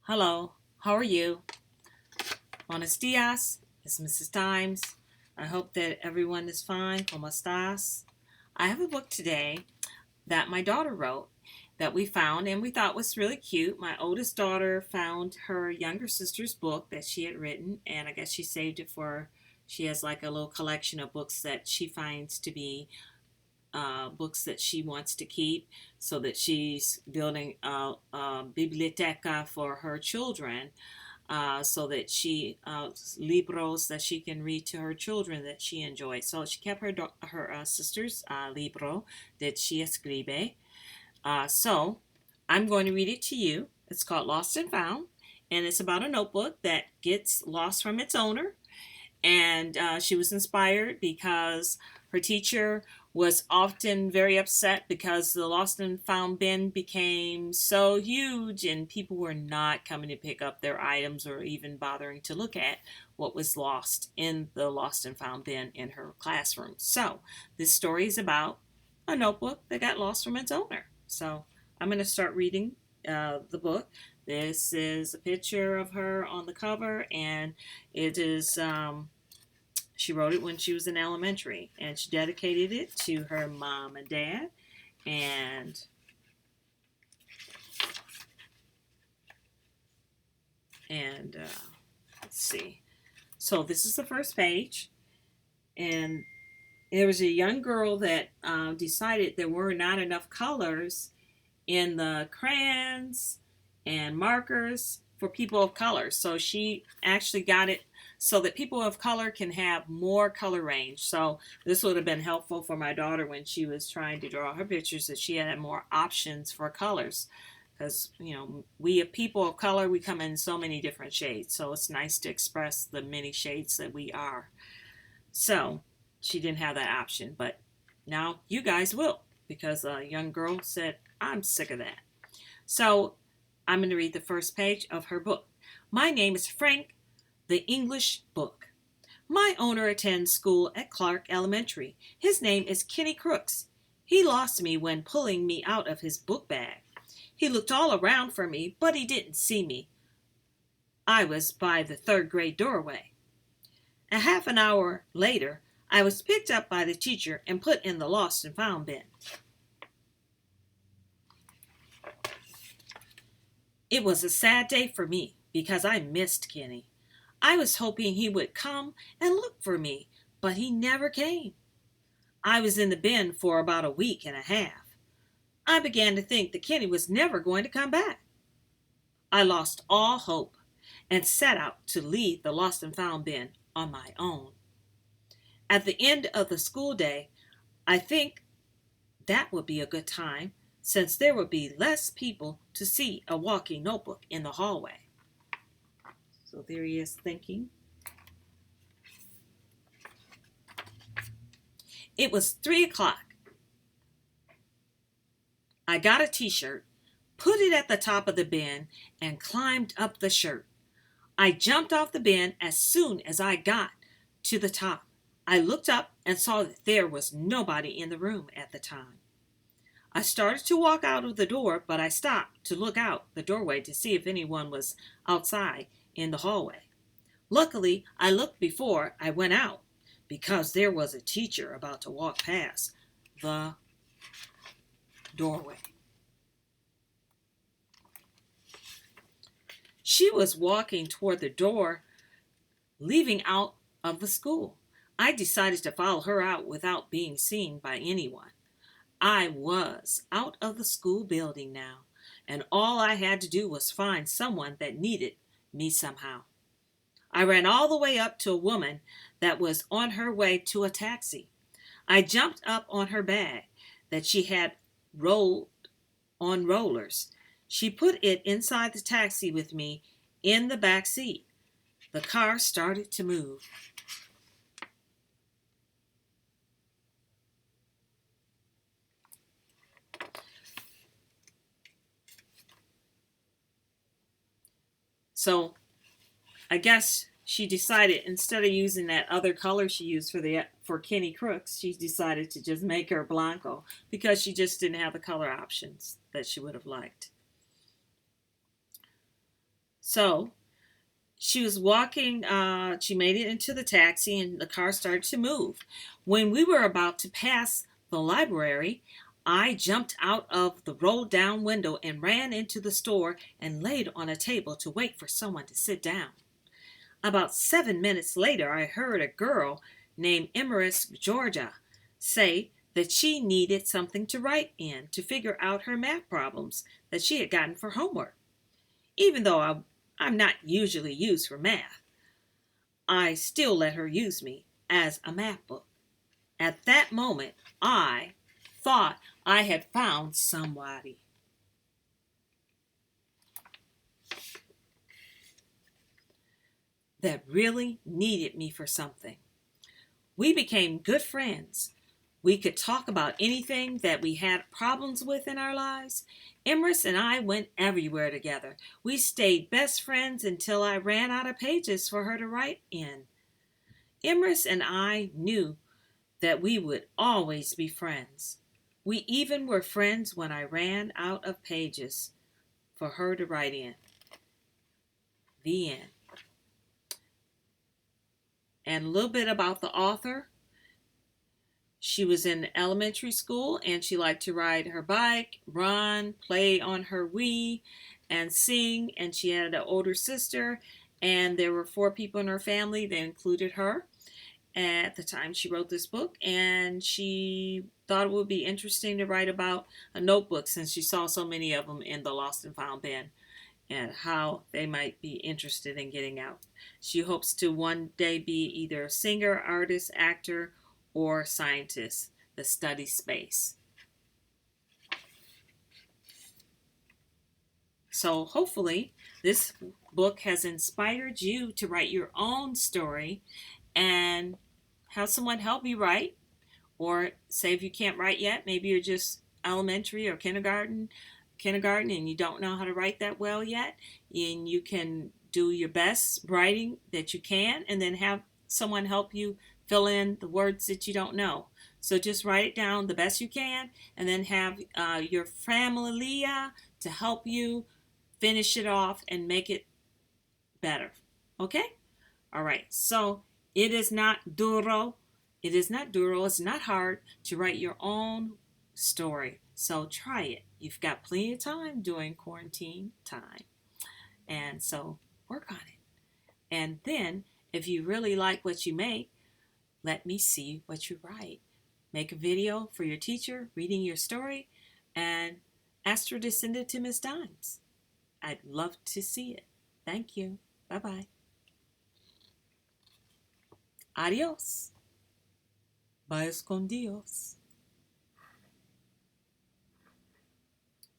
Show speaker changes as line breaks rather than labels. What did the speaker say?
Hello, how are you? Buenos dias. It's Mrs. Times. I hope that everyone is fine. ¿Cómo estás? I have a book today that my daughter wrote that we found and we thought was really cute. My oldest daughter found her younger sister's book that she had written, and I guess she saved it for. She has like a little collection of books that she finds to be books that she wants to keep, so that she's building a biblioteca for her children, so that she libros that she can read to her children that she enjoys. So she kept her sister's libro that she escribe. So I'm going to read it to you. It's called Lost and Found, and it's about a notebook that gets lost from its owner. And she was inspired because her teacher was often very upset because the lost and found bin became so huge and people were not coming to pick up their items or even bothering to look at what was lost in the lost and found bin in her classroom. So this story is about a notebook that got lost from its owner. So I'm going to start reading the book. This is a picture of her on the cover, and it is she wrote it when she was in elementary, and she dedicated it to her mom and dad. And let's see. So this is the first page, and there was a young girl that decided there were not enough colors in the crayons and markers for people of color. So she actually got it so that people of color can have more color range. So this would have been helpful for my daughter when she was trying to draw her pictures, that she had more options for colors. Because, we people of color, we come in so many different shades. So it's nice to express the many shades that we are. So she didn't have that option, but now you guys will, because a young girl said, I'm sick of that. So I'm going to read the first page of her book. My name is Frank, the English book. My owner attends school at Clark Elementary. His name is Kenny Crooks. He lost me when pulling me out of his book bag. He looked all around for me, but he didn't see me. I was by the third grade doorway. A half an hour later, I was picked up by the teacher and put in the lost and found bin. It was a sad day for me because I missed Kenny. I was hoping he would come and look for me, but he never came. I was in the bin for about a week and a half. I began to think that Kenny was never going to come back. I lost all hope and set out to leave the lost and found bin on my own. At the end of the school day, I think that would be a good time, since there would be less people to see a walking notebook in the hallway. So there he is thinking. It was 3 o'clock. I got a t-shirt, put it at the top of the bin, and climbed up the shirt. I jumped off the bin as soon as I got to the top. I looked up and saw that there was nobody in the room at the time. I started to walk out of the door, but I stopped to look out the doorway to see if anyone was outside in the hallway. Luckily, I looked before I went out, because there was a teacher about to walk past the doorway. She was walking toward the door, leaving out of the school. I decided to follow her out without being seen by anyone. I was out of the school building now, and all I had to do was find someone that needed me somehow. I ran all the way up to a woman that was on her way to a taxi. I jumped up on her bag that she had rolled on rollers. She put it inside the taxi with me in the back seat. The car started to move. So I guess she decided, instead of using that other color she used for Kenny Crooks, she decided to just make her Blanco, because she just didn't have the color options that she would have liked. So she was walking, she made it into the taxi and the car started to move. When we were about to pass the library, I jumped out of the rolled down window and ran into the store and laid on a table to wait for someone to sit down. About 7 minutes later, I heard a girl named Emerus Georgia say that she needed something to write in to figure out her math problems that she had gotten for homework. Even though I'm not usually used for math, I still let her use me as a math book. At that moment, I thought I had found somebody that really needed me for something. We became good friends. We could talk about anything that we had problems with in our lives. Emrys and I went everywhere together. We stayed best friends until I ran out of pages for her to write in. Emrys and I knew that we would always be friends. We even were friends when I ran out of pages for her to write in. The end. And a little bit about the author. She was in elementary school and she liked to ride her bike, run, play on her Wii, and sing. And she had an older sister, and there were 4 people in her family that included her at the time she wrote this book. And she thought it would be interesting to write about a notebook since she saw so many of them in the Lost and Found bin and how they might be interested in getting out. She hopes to one day be either a singer, artist, actor, or scientist that study space. So hopefully this book has inspired you to write your own story and have someone help you write. Or say if you can't write yet, maybe you're just elementary or kindergarten and you don't know how to write that well yet, and you can do your best writing that you can and then have someone help you fill in the words that you don't know. So just write it down the best you can and then have your familia to help you finish it off and make it better. Okay? All right. So it is not duro. It is not duro. It's not hard to write your own story. So try it. You've got plenty of time during quarantine time. And so work on it. And then if you really like what you make, let me see what you write. Make a video for your teacher reading your story and ask her to send it to Miss Dimes. I'd love to see it. Thank you. Bye-bye. Adios. Bye escondidos.